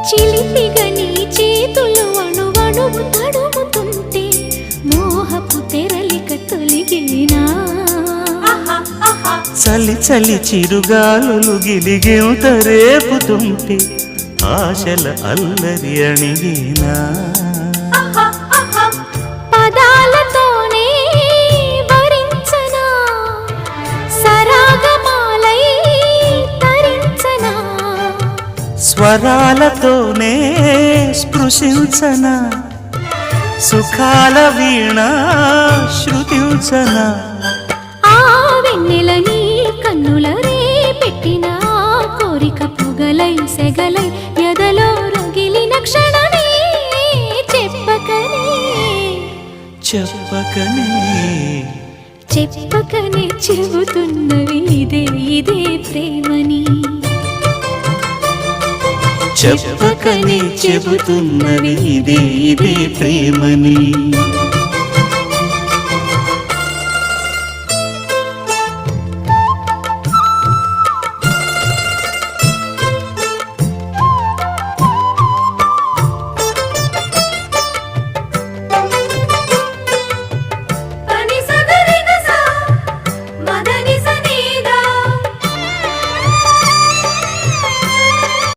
చిలిపిగా నీ చేతులు అణువణువు తడుముతుంటే మోహపు తెరలిక తొలిగేనా చలి చలి చిరుగాలులు గిలిగేంత రేపుతుంటే ఆశల అల్లరి అణిగేనా పదాలతోనే వరించనా సరాగమాలై తరించనా స్వరాలతోనే స్పృశించనా సుఖాల వీణ శృతించనా ఆ వెన్నెల నీ కన్నుల రే పెట్టిన కోరిక పొగలై సెగలై ఎదలో రగిలిన క్షణమే చెప్పకనే చెప్పకనే చెప్పకనే చెబుతున్నవి ఇదే ఇదే ప్రేమని చెప్పకనే చెబుతున్నవి ఇదే ఇదే ప్రేమని